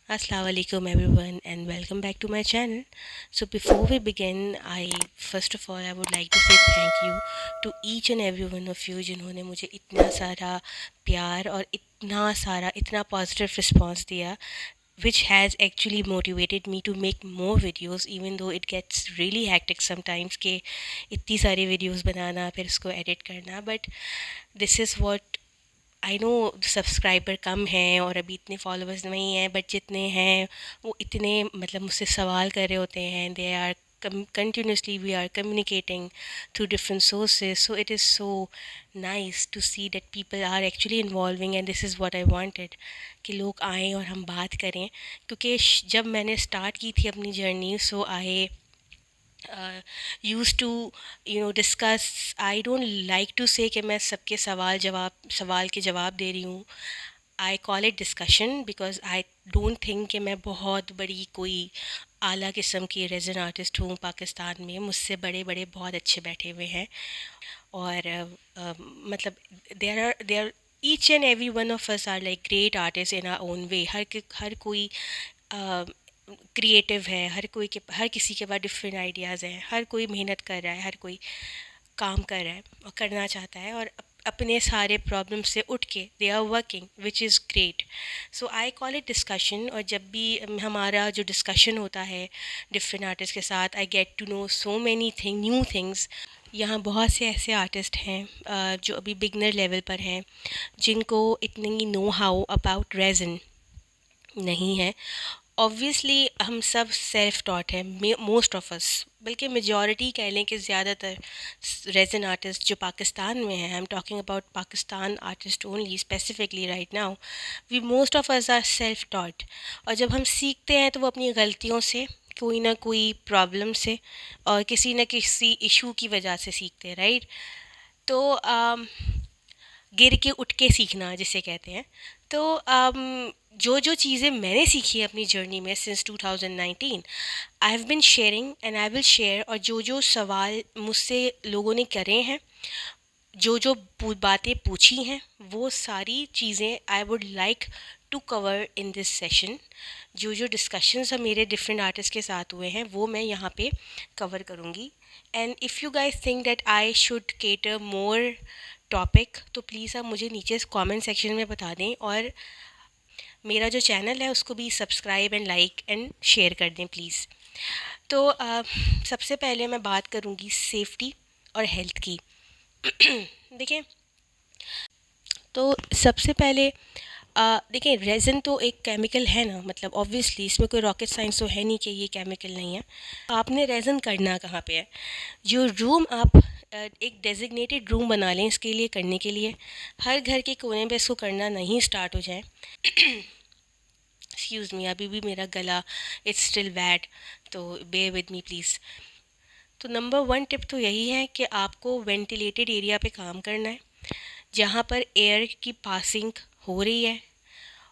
Assalamualaikum everyone and welcome back to my channel. So before we begin, I first of all I would like to say thank you to each and every one of you जिन्होंने मुझे इतना सारा प्यार और इतना positive response दिया which has actually motivated me to make more videos even though it gets really hectic sometimes कि इतनी सारी videos बनाना फिर उसको edit करना, but this is what I know subscriber कम हैं और अभी इतने फॉलोअर्स नहीं हैं, बट जितने हैं वो इतने मतलब मुझसे सवाल कर रहे होते हैं. They are continuously we are communicating through different sources, so it is so nice to see that people are actually involving and this is what I wanted कि लोग आएँ और हम बात करें. क्योंकि जब मैंने स्टार्ट की थी अपनी journey, so I used to discuss. I don't like to say कि मैं सबके सवाल के जवाब दे रही हूँ. आई call it discussion because I don't think कि मैं बहुत बड़ी कोई आला किस्म की रेजन आर्टिस्ट हूँ. पाकिस्तान में मुझसे बड़े बड़े बहुत अच्छे बैठे हुए हैं और मतलब there each and every one of us are like great artist in our own way. हर कोई क्रिएटिव है, हर किसी के पास डिफरेंट आइडियाज़ हैं, हर कोई मेहनत कर रहा है, हर कोई काम कर रहा है और करना चाहता है और अपने सारे प्रॉब्लम से उठ के they are working which is great. So I call it discussion. और जब भी हमारा जो डिस्कशन होता है डिफरेंट आर्टिस्ट के साथ, I get to know so many new things. यहाँ बहुत से ऐसे आर्टिस्ट हैं जो अभी बिगनर लेवल पर हैं, जिनको इतनी नो हाउ अबाउट रेजन नहीं है. ऑब्वियसली हम सब सेल्फ टॉट हैं, मोस्ट ऑफ अस, बल्कि मेजॉरिटी कह लें कि ज़्यादातर रेजन आर्टिस्ट जो पाकिस्तान में हैं, I am talking about Pakistan artist only specifically right now, we most of us are self taught. और जब हम सीखते हैं तो वो अपनी गलतियों से, कोई ना कोई प्रॉब्लम से और किसी न किसी इशू की वजह से सीखते हैं, राइट. तो गिर के उठ के सीखना जिसे कहते हैं. तो जो जो चीज़ें मैंने सीखी है अपनी जर्नी में since 2019, I have been sharing and I will share. और जो जो सवाल मुझसे लोगों ने करे हैं, जो जो बातें पूछी हैं, वो सारी चीज़ें I would like to cover in this session. जो जो डिस्कशंस हम मेरे डिफरेंट आर्टिस्ट के साथ हुए हैं वो मैं यहाँ पे कवर करूँगी. And if you guys think that I should cater more topic, तो प्लीज़ आप मुझे नीचे कमेंट सेक्शन में बता दें और मेरा जो चैनल है उसको भी subscribe and like and share कर दें प्लीज़. तो सबसे पहले मैं बात करूँगी सेफ्टी और हेल्थ की. देखिए, तो सबसे पहले देखिए, रेज़न तो एक केमिकल है ना, मतलब ऑब्वियसली इसमें कोई रॉकेट साइंस तो है नहीं कि ये केमिकल नहीं है. आपने रेज़न करना कहाँ पे है? जो रूम आप एक डेजिग्नेटेड रूम बना लें इसके लिए, करने के लिए हर घर के कोने पे इसको करना नहीं स्टार्ट हो जाए. एक्सक्यूज़ मी, अभी भी मेरा गला इट्स स्टिल बैड, तो बेयर विद मी प्लीज़. तो नंबर वन टिप तो यही है कि आपको वेंटिलेटेड एरिया पे काम करना है जहाँ पर एयर की पासिंग हो रही है.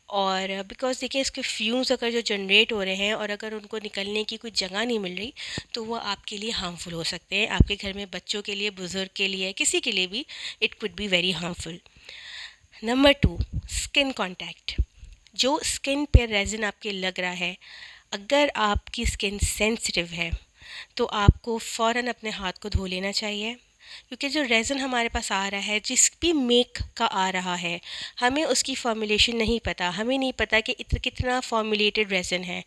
और बिकॉज़ देखिए, इसके फ्यूम्स अगर जो जनरेट हो रहे हैं और अगर उनको निकलने की कोई जगह नहीं मिल रही तो वो आपके लिए हार्मफुल हो सकते हैं. आपके घर में बच्चों के लिए, बुज़ुर्ग के लिए, किसी के लिए भी it could be very harmful. Number two, skin contact. जो स्किन पे रेज़न आपके लग रहा है, अगर आपकी स्किन सेंसिटिव है तो आपको फ़ौरन अपने हाथ को धो लेना चाहिए. क्योंकि जो रेज़न हमारे पास आ रहा है, जिस भी मेक का आ रहा है, हमें उसकी फॉर्मुलेशन नहीं पता. हमें नहीं पता कि कितना फॉर्मुलेटेड रेज़न है.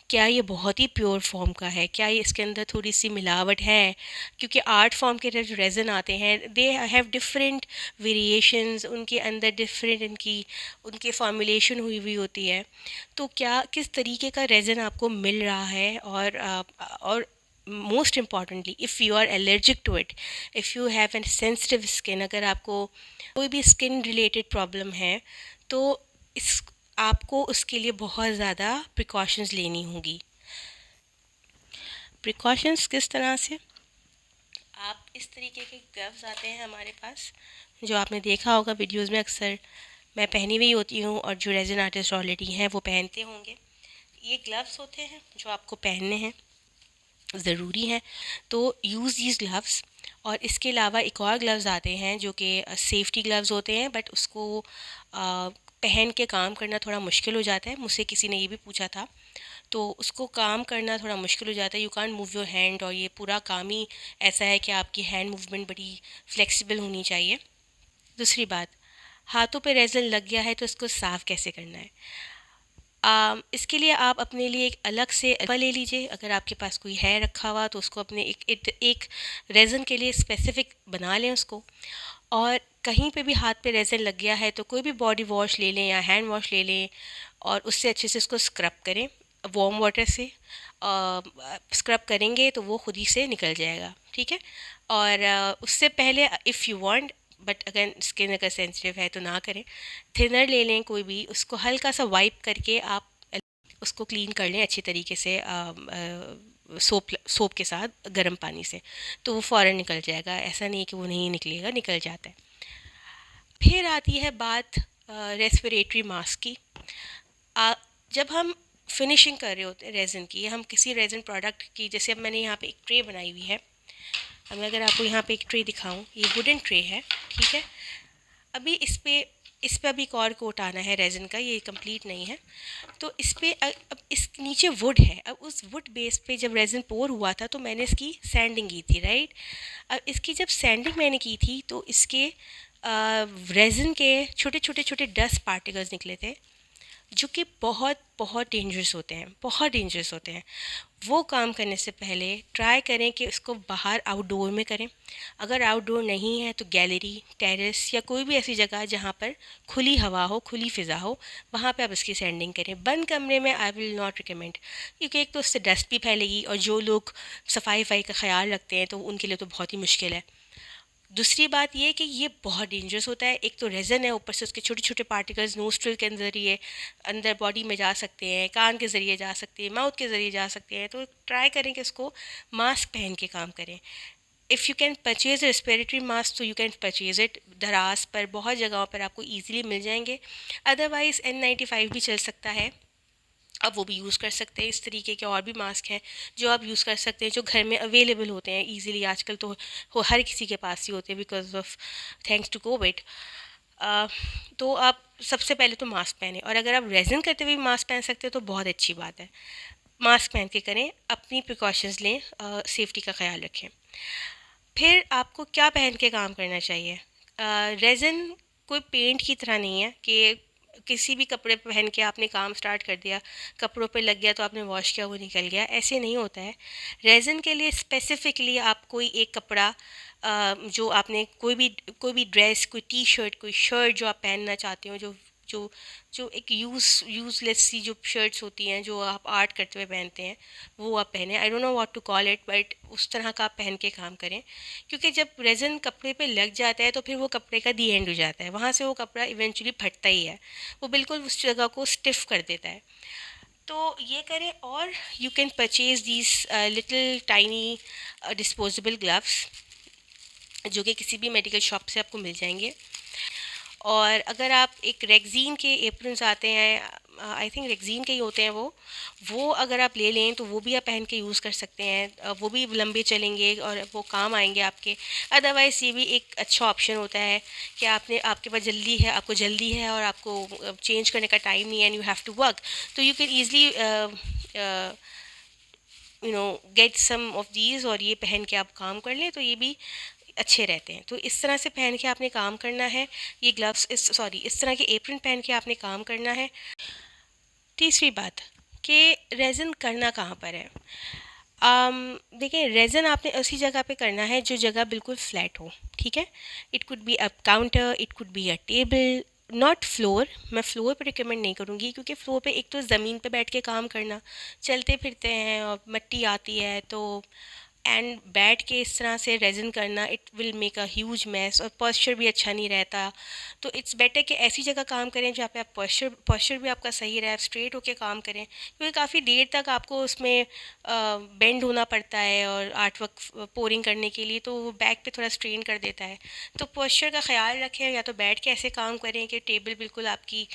क्या ये बहुत ही प्योर फॉर्म का है, क्या ये इसके अंदर थोड़ी सी मिलावट है. क्योंकि आर्ट फॉर्म के जो रेज़न आते हैं, दे हैव डिफरेंट वेरिएशंस, उनके अंदर डिफरेंट उनकी फॉर्मुलेशन हुई हुई होती है. तो क्या किस तरीके का रेज़न आपको मिल रहा है, और most importantly if you are allergic to it, if you have an sensitive skin, अगर आपको कोई भी स्किन रिलेटेड प्रॉब्लम है, तो इस आपको उसके लिए बहुत ज़्यादा प्रिकॉशंस लेनी होगी. प्रिकॉशंस किस तरह से? आप इस तरीके के ग्लव्स आते हैं हमारे पास, जो आपने देखा होगा वीडियोस में, अक्सर मैं पहनी हुई होती हूँ और जो रेज़न आर्टिस्ट ऑलरेडी हैं वो पहनते होंगे. ये ग्लव्स होते हैं जो आपको पहनने हैं, ज़रूरी है. तो यूज़ दीज ग्लव्स. और इसके अलावा एक और ग्लव्स आते हैं जो कि सेफ्टी ग्लव्स होते हैं, बट उसको पहन के काम करना थोड़ा मुश्किल हो जाता है। मुझसे किसी ने ये भी पूछा था, तो उसको काम करना थोड़ा मुश्किल हो जाता है। You can't move your hand, और ये पूरा काम ही ऐसा है कि आपकी हैंड मूवमेंट बड़ी फ्लेक्सिबल होनी चाहिए। दूसरी बात, हाथों पे रेज़न लग गया है तो इसको साफ़ कैसे करना है? इसके लिए आप अपने लिए एक अलग से अल्फ़ा ले लीजिए। अगर आपके पास कोई है रखा हुआ तो उसको अपने एक रेज़न के लिए स्पेसिफ़िक बना लें उसको। और कहीं पे भी हाथ पे रेज़न लग गया है तो कोई भी बॉडी वॉश ले लें या हैंड वॉश ले लें, और उससे अच्छे से उसको स्क्रब करें वार्म वाटर से। स्क्रब करेंगे तो वो खुद ही से निकल जाएगा, ठीक है। और उससे पहले इफ़ यू वांट, बट अगर स्किन अगर सेंसिटिव है तो ना करें, थिनर ले लें कोई भी, उसको हल्का सा वाइप करके आप उसको क्लीन कर लें अच्छी तरीके से, सोप के साथ गर्म पानी से, तो वो फ़ौरन निकल जाएगा। ऐसा नहीं है कि वो नहीं निकलेगा, निकल जाता है। फिर आती है बात रेस्पिरेटरी मास्क की। आ, जब हम फिनिशिंग कर रहे होते हैं रेज़न की, हम किसी रेज़न प्रोडक्ट की, जैसे अब मैंने यहाँ पे एक ट्रे बनाई हुई है। अब मैं अगर आपको यहाँ पे एक ट्रे दिखाऊं, ये वुडन ट्रे है, ठीक है। अभी इस पे अभी एक और कोट आना है रेज़न का, ये कंप्लीट नहीं है। तो इस पे अब इस नीचे वुड है। अब उस वुड बेस पे जब रेज़न पोर हुआ था तो मैंने इसकी सैंडिंग की थी, राइट। अब इसकी जब सैंडिंग मैंने की थी तो इसके रेज़न के छोटे छोटे छोटे डस्ट पार्टिकल्स निकले थे, जो कि बहुत बहुत डेंजरस होते हैं, बहुत डेंजरस होते हैं। वो काम करने से पहले ट्राई करें कि उसको बाहर आउटडोर में करें। अगर आउटडोर नहीं है तो गैलरी, टेरेस या कोई भी ऐसी जगह जहाँ पर खुली हवा हो, खुली फ़िज़ा हो, वहाँ पे आप इसकी सैंडिंग करें। बंद कमरे में आई विल नॉट रिकमेंड, क्योंकि एक तो उससे डस्ट भी फैलेगी, और जो लोग सफाई वफाई का ख्याल रखते हैं तो उनके लिए तो बहुत ही मुश्किल है। दूसरी बात ये कि ये बहुत डेंजरस होता है। एक तो रेज़न है, ऊपर से उसके छोटे छोटे पार्टिकल्स नोस्ट्रल के ज़रिए अंदर बॉडी में जा सकते हैं, कान के ज़रिए जा सकते हैं, माउथ के ज़रिए जा सकते हैं। तो ट्राई करें कि इसको मास्क पहन के काम करें। If you can purchase respiratory mask तो यू कैन परचेज़ इट। दराज पर बहुत जगहों पर आपको ईज़िली मिल जाएंगे। अदरवाइज़ N95 भी चल सकता है, आप वो भी यूज़ कर सकते हैं। इस तरीके के और भी मास्क हैं जो आप यूज़ कर सकते हैं, जो घर में अवेलेबल होते हैं ईज़िली। आजकल तो हर किसी के पास ही होते हैं because of thanks to COVID. तो आप सबसे पहले तो मास्क पहने, और अगर आप रेज़न करते हुए मास्क पहन सकते हैं तो बहुत अच्छी बात है। मास्क पहन के करें, अपनी प्रिकॉशंस लें, सेफ्टी का ख्याल रखें। फिर आपको क्या पहन के काम करना चाहिए? रेज़न कोई पेंट की तरह नहीं है कि किसी भी कपड़े पे पहन के आपने काम स्टार्ट कर दिया, कपड़ों पे लग गया तो आपने वॉश किया वो निकल गया, ऐसे नहीं होता है। रेज़न के लिए स्पेसिफ़िकली आप कोई एक कपड़ा, जो आपने कोई भी ड्रेस, कोई टी शर्ट, कोई शर्ट जो आप पहनना चाहते हो, जो जो जो एक यूज़लेस सी जो शर्ट्स होती हैं जो आप आर्ट करते हुए पहनते हैं, वो आप पहने। I don't know what to call it, but उस तरह का आप पहन के काम करें। क्योंकि जब रेज़न कपड़े पे लग जाता है तो फिर वो कपड़े का दी एंड हो जाता है, वहाँ से वो कपड़ा इवेंचुअली फटता ही है, वो बिल्कुल उस जगह को स्टिफ कर देता है। तो ये करें। और you can purchase these little tiny disposable gloves, जो कि किसी भी मेडिकल शॉप से आपको मिल जाएंगे। और अगर आप एक रेक्जीन के एप्रन्स आते हैं, आई थिंक रेक्जीन के ही होते हैं वो अगर आप ले लें तो वो भी आप पहन के यूज़ कर सकते हैं। वो भी लंबे चलेंगे और वो काम आएंगे आपके। अदरवाइज़ ये भी एक अच्छा ऑप्शन होता है कि आपके पास जल्दी है, आपको जल्दी है और आपको चेंज करने का टाइम नहीं है, and you have to work, तो you can easily get some of these, और ये पहन के आप काम कर लें तो ये भी अच्छे रहते हैं। तो इस तरह से पहन के आपने काम करना है। ये ग्लव्स इस तरह के एप्रन पहन के आपने काम करना है। तीसरी बात कि रेज़न करना कहाँ पर है। देखिए, रेज़न आपने उसी जगह पे करना है जो जगह बिल्कुल फ्लैट हो, ठीक है। It could be a counter, it could be a table, not floor. मैं फ्लोर पे रिकमेंड नहीं करूँगी, क्योंकि फ्लोर पे एक तो ज़मीन पे बैठ के काम करना, चलते फिरते हैं और मिट्टी आती है, तो एंड बैठ के इस तरह से रेज़न करना, it will make a huge mess, और पॉस्चर भी अच्छा नहीं रहता। तो इट्स बेटर कि ऐसी जगह काम करें जहाँ पे आप पॉस्चर भी आपका सही रहे, आप स्ट्रेट होके काम करें, क्योंकि काफ़ी देर तक आपको उसमें बेंड होना पड़ता है और आर्ट वर्क पोरिंग करने के लिए, तो वो बैक पे थोड़ा स्ट्रेन कर देता है। तो पॉस्चर का ख्याल रखें, या तो बैठ के ऐसे काम करें कि टेबल बिल्कुल आपकी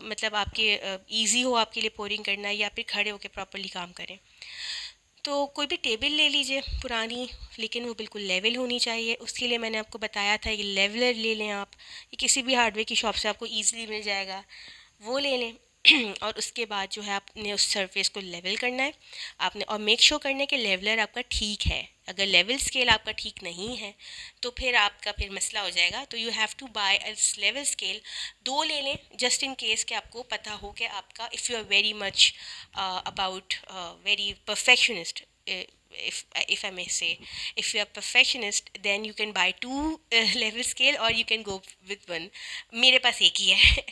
मतलब आपके ईजी हो आपके लिए पोरिंग करना, या फिर खड़े होकर प्रॉपरली काम करें। तो कोई भी टेबल ले लीजिए पुरानी, लेकिन वो बिल्कुल लेवल होनी चाहिए। उसके लिए मैंने आपको बताया था, ये लेवलर ले लें आप, ये किसी भी हार्डवेयर की शॉप से आपको ईज़िली मिल जाएगा, वो ले लें। और उसके बाद जो है आपने उस सरफेस को लेवल करना है आपने, और मेक श्योर करना है कि लेवलर आपका ठीक है। अगर लेवल स्केल आपका ठीक नहीं है तो फिर आपका फिर मसला हो जाएगा। तो you have to buy a level scale, 2 ले लें, जस्ट इन केस कि आपको पता हो कि आपका, if you are very much about very perfectionist, if I may say, if you are perfectionist then you can buy 2 level scale or you can go with 1। मेरे पास एक ही है।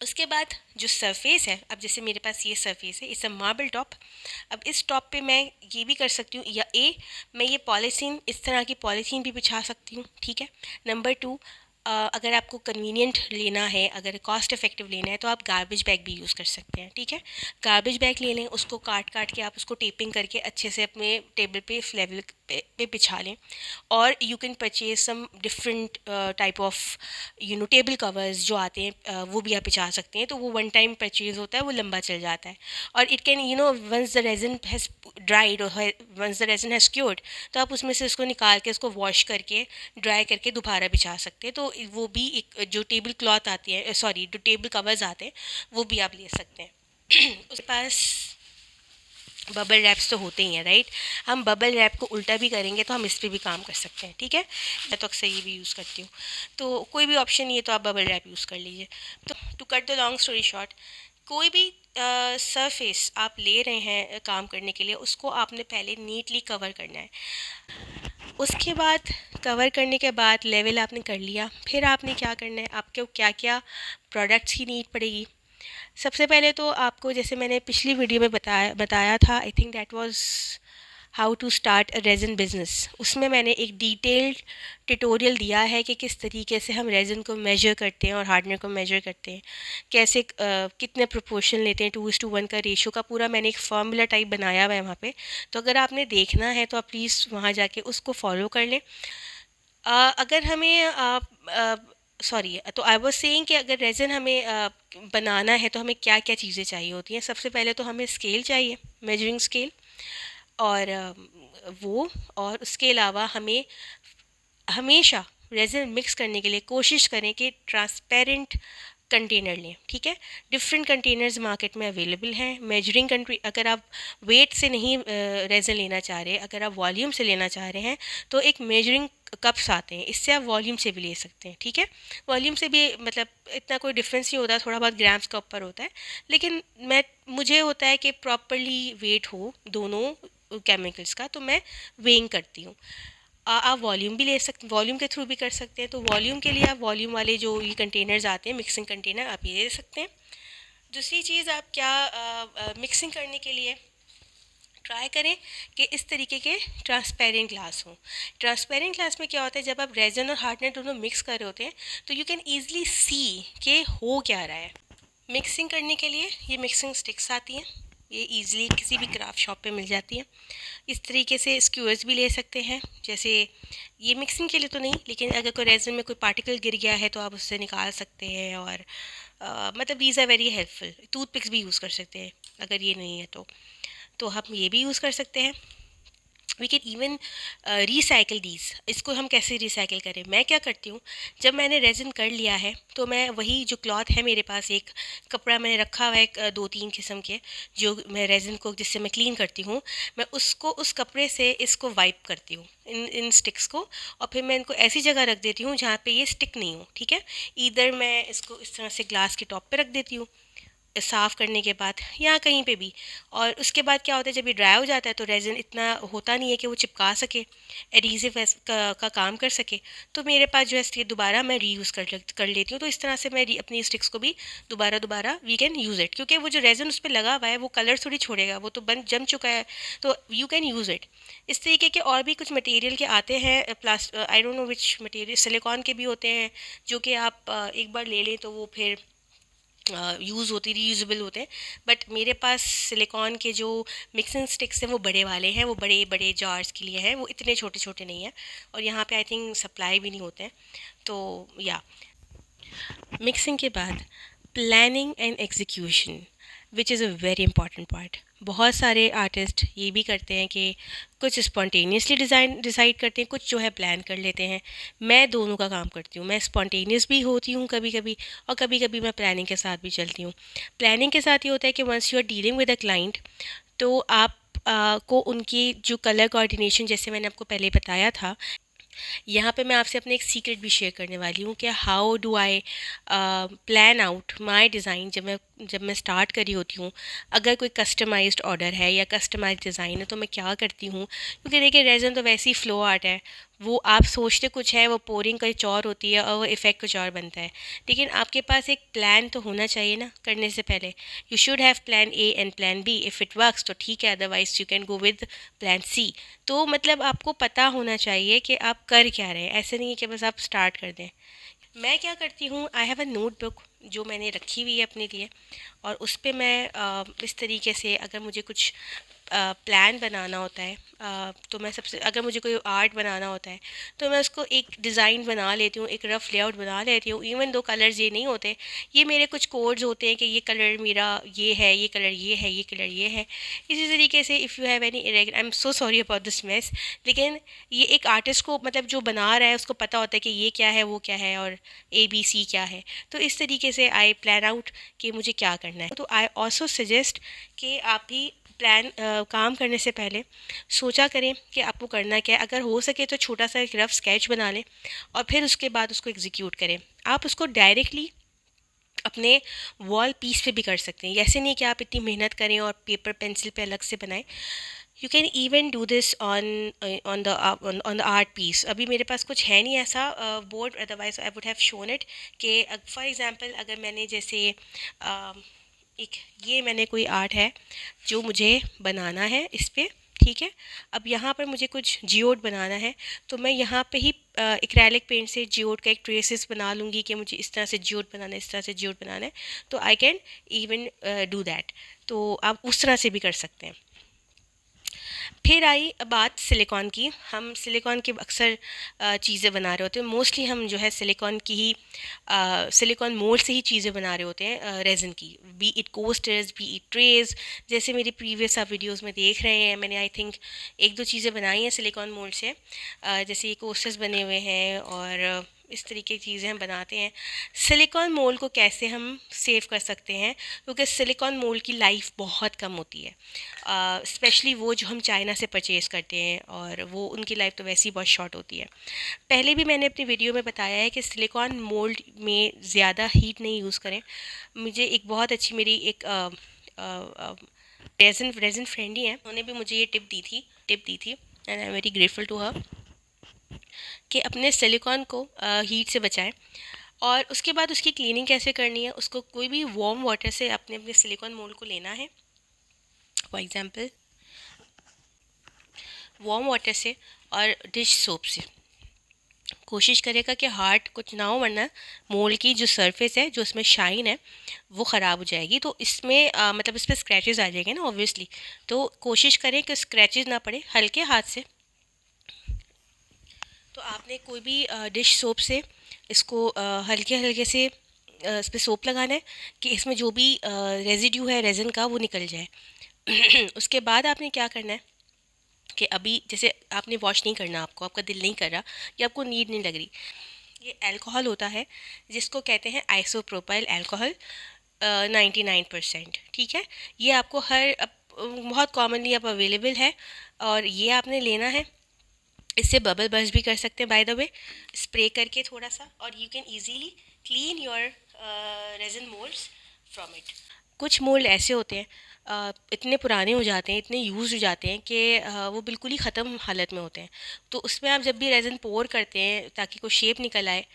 उसके बाद जो सरफेस है, अब जैसे मेरे पास ये सरफेस है, इट्स अ मार्बल टॉप। अब इस टॉप पे मैं ये भी कर सकती हूँ, या मैं ये पॉलीथीन, इस तरह की पॉलीथीन भी बिछा सकती हूँ, ठीक है। नंबर 2, अगर आपको कन्वीनियंट लेना है, अगर कॉस्ट इफ़ेक्टिव लेना है, तो आप गार्बेज बैग भी यूज़ कर सकते हैं, ठीक है। गार्बेज बैग ले लें, उसको काट काट के आप उसको टेपिंग करके अच्छे से अपने टेबल पे इस लेवल पे बिछा लें। और you can purchase some different type of table covers जो आते हैं, वो भी आप बिछा सकते हैं। तो वो वन टाइम परचेज होता है, वो लंबा चल जाता है। और it can once the resin has dried और once the resin has cured, तो आप उसमें से उसको निकाल के उसको वॉश करके ड्राई करके दोबारा बिछा सकते हैं। तो वो भी एक जो टेबल क्लॉथ आती है, सॉरी, जो टेबल कवर्स आते हैं, वो भी आप ले सकते हैं। उसके पास बबल रैप्स तो होते ही हैं, राइट। हम बबल रैप को उल्टा भी करेंगे तो हम इस पर भी काम कर सकते हैं, ठीक है। मैं तो अक्सर ये भी यूज़ करती हूँ, तो कोई भी ऑप्शन नहीं है तो आप बबल रैप यूज़ कर लीजिए। तो to cut the long story short, कोई भी सरफेस आप ले रहे हैं काम करने के लिए, उसको आपने पहले नीटली कवर करना है। उसके बाद कवर करने के बाद लेवल आपने कर लिया, फिर आपने क्या करना है, आपको क्या क्या प्रोडक्ट्स की नीड पड़ेगी। सबसे पहले तो आपको, जैसे मैंने पिछली वीडियो में बताया था, I think that was how to start a resin business, उसमें मैंने एक डिटेल्ड ट्यूटोरियल दिया है कि किस तरीके से हम रेज़न को मेजर करते हैं और हार्डनर को मेजर करते हैं, कैसे कितने प्रोपोर्शन लेते हैं, 2:1 का रेशो का पूरा मैंने एक फार्मूला टाइप बनाया हुआ है वहाँ पे। तो अगर आपने देखना है तो आप प्लीज़ वहाँ जाके उसको फॉलो कर लें। अगर हमें सॉरी, तो आई वाज सेइंग कि अगर रेज़न हमें बनाना है तो हमें क्या क्या चीज़ें चाहिए होती हैं। सबसे पहले तो हमें स्केल चाहिए, मेजरिंग स्केल, और वो, और उसके अलावा हमें हमेशा रेज़न मिक्स करने के लिए कोशिश करें कि ट्रांसपेरेंट कंटेनर लें, ठीक है। डिफरेंट कंटेनर्स मार्केट में अवेलेबल हैं। मेजरिंग कंट्री, अगर आप वेट से नहीं रेज़न लेना चाह रहे, अगर आप वॉल्यूम से लेना चाह रहे हैं, तो एक मेजरिंग कप्स आते हैं, इससे आप वॉल्यूम से भी ले सकते हैं, ठीक है। वॉल्यूम से भी मतलब इतना कोई डिफरेंस नहीं होता, थोड़ा बहुत ग्राम्स का ऊपर होता है, लेकिन मुझे होता है कि प्रॉपरली वेट हो दोनों केमिकल्स का, तो मैं वेइंग करती हूँ। आप वॉल्यूम भी ले सकते, वॉल्यूम के थ्रू भी कर सकते हैं। तो वॉल्यूम के लिए आप वॉल्यूम वाले जो ये कंटेनर्स आते हैं, मिक्सिंग कंटेनर, आप ये ले सकते हैं। दूसरी चीज़, आप क्या मिक्सिंग करने के लिए ट्राई करें कि इस तरीके के ट्रांसपेरेंट ग्लास हों। ट्रांसपेरेंट ग्लास में क्या होता है, जब आप रेजन और हार्डनर दोनों मिक्स कर रहे होते हैं तो यू कैन ईजिली सी कि हो क्या रहा है। मिक्सिंग करने के लिए ये मिक्सिंग स्टिक्स आती हैं, ये ईज़िली किसी भी क्राफ्ट शॉप पे मिल जाती है। इस तरीके से स्क्यूअर्स भी ले सकते हैं, जैसे ये मिक्सिंग के लिए तो नहीं, लेकिन अगर कोई रेज़न में कोई पार्टिकल गिर गया है तो आप उससे निकाल सकते हैं। और मतलब these are very helpful. Toothpicks भी यूज़ कर सकते हैं अगर ये नहीं है तो हम ये भी यूज़ कर सकते हैं। We can even recycle these. इसको हम कैसे रिसाइकिल करें, मैं क्या करती हूँ, जब मैंने रेज़न कर लिया है तो मैं वही जो क्लॉथ है, मेरे पास एक कपड़ा मैंने रखा हुआ है, 2-3 किस्म के, जो मैं रेज़न को जिससे मैं क्लीन करती हूँ, मैं उसको उस कपड़े से इसको वाइप करती हूँ, इन स्टिक्स को, और फिर मैं इनको ऐसी जगह रख देती हूँ जहाँ पे ये स्टिक नहीं हो, ठीक है। इधर मैं इसको इस तरह से ग्लास के टॉप पे रख देती हूँ साफ़ करने के बाद, या कहीं पे भी। और उसके बाद क्या होता है, जब ये ड्राई हो जाता है तो रेज़न इतना होता नहीं है कि वो चिपका सके, एडहेसिव का काम कर सके। तो मेरे पास जो है दोबारा मैं रीयूज़ कर लेती हूँ। तो इस तरह से मैं अपनी स्टिक्स को भी दोबारा वी कैन यूज़ इट, क्योंकि वो जो रेज़न उस पर लगा हुआ है वो कलर थोड़ी छोड़ेगा, वो तो जम चुका है, तो यू कैन यूज़ इट। इस तरीके के और भी कुछ मटेरियल के आते हैं, आई don't know which material, silicon के भी होते हैं, जो कि आप एक बार ले लें तो वो फिर यूज़ होती, रीयूजेबल होते हैं। बट मेरे पास सिलिकॉन के जो मिक्सिंग स्टिक्स हैं वो बड़े वाले हैं, वो बड़े बड़े जार्स के लिए हैं, वो इतने छोटे छोटे नहीं हैं, और यहाँ पे आई थिंक सप्लाई भी नहीं होते हैं। तो या मिक्सिंग के बाद planning and execution, which is a very important part. बहुत सारे आर्टिस्ट ये भी करते हैं कि कुछ स्पॉन्टेनियसली डिसाइड करते हैं, कुछ जो है प्लान कर लेते हैं। मैं दोनों का काम करती हूँ, मैं स्पॉन्टेनियस भी होती हूँ कभी कभी, और कभी कभी मैं प्लानिंग के साथ भी चलती हूँ। प्लानिंग के साथ ये होता है कि once you are dealing with a client, तो आप को उनकी जो कलर कोऑर्डिनेशन, जैसे मैंने आपको पहले बताया था, यहाँ पे मैं आपसे अपने एक सीक्रेट भी शेयर करने वाली हूँ कि how do I plan out my design जब मैं स्टार्ट कर रही होती हूँ। अगर कोई कस्टमाइज्ड ऑर्डर है या कस्टमाइज्ड डिज़ाइन है तो मैं क्या करती हूँ, क्योंकि देखिए रेज़न तो वैसे ही फ्लो आर्ट है, वो आप सोचते कुछ है, वो पोरिंग कुछ और होती है और वो इफ़ेक्ट कुछ और बनता है। लेकिन आपके पास एक प्लान तो होना चाहिए ना करने से पहले। You should have plan A and plan B, if it works तो ठीक है, otherwise you can go with plan C. तो मतलब आपको पता होना चाहिए कि आप कर क्या रहे हैं, ऐसे नहीं है कि बस आप स्टार्ट कर दें। मैं क्या करती हूँ, आई हैव अ नोटबुक जो मैंने रखी हुई है अपने लिए, और उस पे मैं इस तरीके से अगर मुझे कुछ प्लान बनाना होता है, तो मैं सबसे, अगर मुझे कोई आर्ट बनाना होता है तो मैं उसको एक डिज़ाइन बना लेती हूँ, एक रफ़ लेआउट बना लेती हूँ। इवन दो कलर्स ये नहीं होते, ये मेरे कुछ कोड्स होते हैं कि ये कलर मेरा ये है, ये कलर ये है, ये कलर ये है। इसी तरीके से if you have any irregular, I am so sorry about this mess, लेकिन ये एक आर्टिस्ट को, मतलब जो बना रहा है उसको पता होता है कि ये क्या है, वो क्या है, और ए बी सी क्या है। तो इस तरीके से आई प्लान आउट कि मुझे क्या करना है। तो आई ऑल्सो सजेस्ट कि आप भी प्लान काम करने से पहले सोचा करें कि आपको करना क्या है। अगर हो सके तो छोटा सा एक रफ स्केच बना लें और फिर उसके बाद उसको एग्जीक्यूट करें। आप उसको डायरेक्टली अपने वॉल पीस पे भी कर सकते हैं, ऐसे नहीं कि आप इतनी मेहनत करें और पेपर पेंसिल पे अलग से बनाएं। You can even do this on the art piece. अभी मेरे पास कुछ है नहीं ऐसा board, otherwise I would have shown it. कि फॉर एग्जांपल अगर मैंने जैसे एक ये मैंने कोई आर्ट है जो मुझे बनाना है इस पे, ठीक है। अब यहाँ पर मुझे कुछ जियोड बनाना है, तो मैं यहाँ पे ही एक्रेलिक पेंट से जियोड का एक ट्रेसेस बना लूँगी कि मुझे इस तरह से जियोड बनाना है, इस तरह से जियोड बनाना है। तो I can even do that. तो आप उस तरह से भी कर सकते हैं। फिर आई बात सिलिकॉन की। हम सिलिकॉन की अक्सर चीज़ें बना रहे होते हैं, मोस्टली हम जो है सिलिकॉन की ही सिलिकॉन मोल्ड से ही चीज़ें बना रहे होते हैं, रेज़न की, be it coasters, be it trays. जैसे मेरी प्रीवियस आप वीडियोस में देख रहे हैं, मैंने आई थिंक एक दो चीज़ें बनाई हैं सिलिकॉन मोल्ड से, जैसे ये कोस्टर्स बने हुए हैं और इस तरीके की चीज़ें हम बनाते हैं। सिलिकॉन मोल्ड को कैसे हम सेव कर सकते हैं, क्योंकि सिलिकॉन मोल्ड की लाइफ बहुत कम होती है, स्पेशली वो जो हम चाइना से परचेज़ करते हैं, और वो उनकी लाइफ तो वैसे ही बहुत शॉर्ट होती है। पहले भी मैंने अपनी वीडियो में बताया है कि सिलिकॉन मोल्ड में ज़्यादा हीट नहीं यूज़ करें। मुझे एक बहुत अच्छी मेरी एक रेजन रेजन फ्रेंड ही है, उन्होंने भी मुझे ये टिप दी थी and I am very grateful to her, कि अपने सिलिकॉन को हीट से बचाएं। और उसके बाद उसकी क्लीनिंग कैसे करनी है, उसको कोई भी वार्म वाटर से अपने अपने सिलिकॉन मोल्ड को लेना है, फॉर एग्ज़ाम्पल वार्म वाटर से और डिश सोप से। कोशिश करेगा कि हार्ड कुछ ना हो, वरना मोल्ड की जो सरफेस है, जो उसमें शाइन है, वो ख़राब हो जाएगी। तो इसमें मतलब इस पर स्क्रैचेस आ जाएंगे ना ऑब्वियसली। तो कोशिश करें कि स्क्रैचेस ना पड़े, हल्के हाथ से। तो आपने कोई भी डिश सोप से इसको हल्के हल्के से इस पर सोप लगाना है कि इसमें जो भी रेजिड्यू है रेज़न का वो निकल जाए। उसके बाद आपने क्या करना है कि अभी जैसे आपने वॉश नहीं करना, आपको आपका दिल नहीं कर रहा या आपको नीड नहीं लग रही, ये अल्कोहल होता है जिसको कहते हैं आइसोप्रोपाइल अल्कोहल, 99%, ठीक है। ये आपको बहुत कॉमनली अब अवेलेबल है, और ये आपने लेना है। इससे बबल बर्स्ट भी कर सकते हैं बाय द वे, स्प्रे करके थोड़ा सा, और you can easily clean your resin moulds from it. कुछ मोल्ड ऐसे होते हैं इतने पुराने हो जाते हैं, इतने यूज़ हो जाते हैं कि वो बिल्कुल ही ख़त्म हालत में होते हैं। तो उसमें आप जब भी रेज़न पोर करते हैं ताकि कोई शेप निकल आए,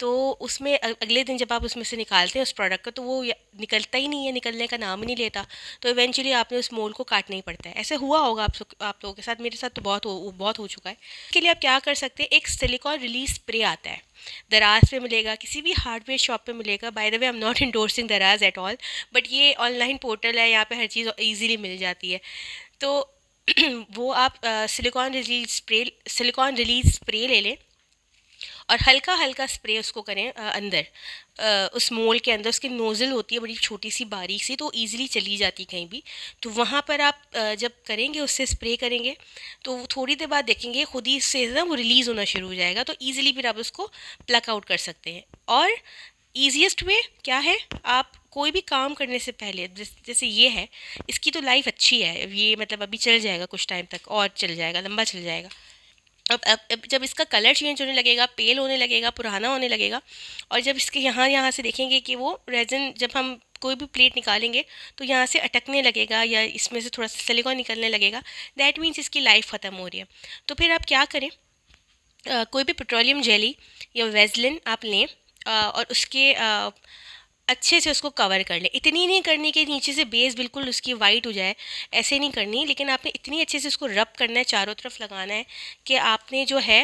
तो उसमें अगले दिन जब आप उसमें से निकालते हैं उस प्रोडक्ट को, तो वो निकलता ही नहीं है, निकलने का नाम ही नहीं लेता। तो इवेंचुअली आपने उस मोल्ड को काटना ही पड़ता है। ऐसे हुआ होगा आप लोगों के साथ, मेरे साथ तो बहुत हो चुका है। इसके लिए आप क्या कर सकते हैं, एक सिलिकॉन रिलीज स्प्रे आता है, दराज पे मिलेगा, किसी भी हार्डवेयर शॉप पे मिलेगा। By the way I am not endorsing दराज एट ऑल, बट ये ऑनलाइन पोर्टल है, यहाँ पे हर चीज़ ईजीली मिल जाती है। तो वो आप सिलिकॉन रिलीज स्प्रे ले लें, और हल्का हल्का स्प्रे उसको करें अंदर, उस मोल्ड के अंदर। उसकी नोज़ल होती है बड़ी छोटी सी बारीक सी, तो ईज़िली चली जाती कहीं भी। तो वहाँ पर आप जब करेंगे, उससे स्प्रे करेंगे, तो थोड़ी देर बाद देखेंगे खुद ही से ना वो रिलीज़ होना शुरू हो जाएगा। तो ईज़िली फिर आप उसको प्लक आउट कर सकते हैं। और ईजीएस्ट वे क्या है, आप कोई भी काम करने से पहले, जैसे ये है, इसकी तो लाइफ अच्छी है, ये मतलब अभी चल जाएगा कुछ टाइम तक, और चल जाएगा, लंबा चल जाएगा। अब जब इसका कलर चेंज होने लगेगा, पेल होने लगेगा, पुराना होने लगेगा, और जब इसके यहाँ यहाँ से देखेंगे कि वो रेजिन, जब हम कोई भी प्लेट निकालेंगे तो यहाँ से अटकने लगेगा या इसमें से थोड़ा सा सिलिकॉन निकलने लगेगा, दैट मीन्स इसकी लाइफ ख़त्म हो रही है। तो फिर आप क्या करें, कोई भी पेट्रोलियम जेली या वेजलिन आप लें, और उसके अच्छे से उसको कवर कर लें। इतनी नहीं करनी कि नीचे से बेस बिल्कुल उसकी वाइट हो जाए, ऐसे नहीं करनी, लेकिन आपने इतनी अच्छे से उसको रब करना है, चारों तरफ लगाना है कि आपने जो है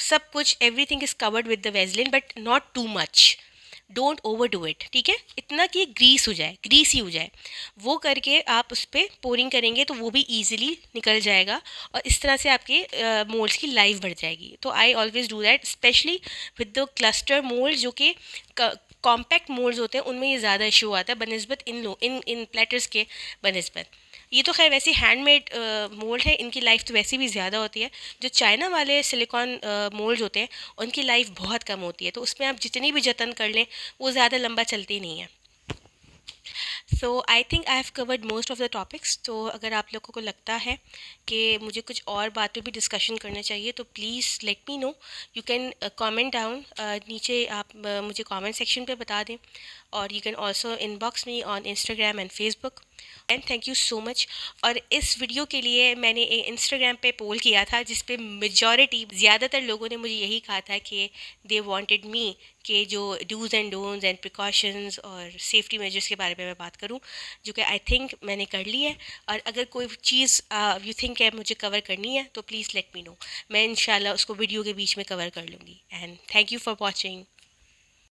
सब कुछ, everything is covered with the Vaseline, but not too much, don't over do it, ठीक है। इतना कि ग्रीस हो जाए, ग्रीसी हो जाए, वो करके आप उस पर पोरिंग करेंगे तो वो भी ईजिली निकल जाएगा, और इस तरह से आपके मोल्ड्स की लाइफ बढ़ जाएगी। तो I always do that, specially with the cluster mould, जो कि कॉम्पैक्ट मोल्ड्स होते हैं, उनमें ये ज़्यादा इशू आता है बनस्बत इन प्लेटर्स के बनस्बत। ये तो खैर वैसे हैंडमेड मोल्ड है, इनकी लाइफ तो वैसे भी ज़्यादा होती है। जो चाइना वाले सिलिकॉन मोल्ड्स होते हैं, उनकी लाइफ बहुत कम होती है, तो उसमें आप जितनी भी जतन कर लें वो ज़्यादा लंबा चलती नहीं है। So I think I have covered most of the topics. तो अगर आप लोगों को लगता है कि मुझे कुछ और बात पे भी डिस्कशन करना चाहिए, तो please let me know. You can comment down, नीचे आप मुझे कमेंट सेक्शन पे बता दें, और you can also inbox me on Instagram and Facebook. And thank you so much. और इस वीडियो के लिए मैंने इंस्टाग्राम पे पोल किया था, जिस पे मेजॉरिटी, ज़्यादातर लोगों ने मुझे यही कहा था कि दे वांटेड मी कि जो dos and don'ts and precautions और सेफ्टी मेजर्स के बारे में मैं बात करूं, जो कि आई थिंक मैंने कर ली है। और अगर कोई चीज़ यू थिंक है मुझे कवर करनी है, तो प्लीज़ लेट मी नो, मैं इंशाल्लाह उसको वीडियो के बीच में कवर कर लूँगी। And thank you for watching.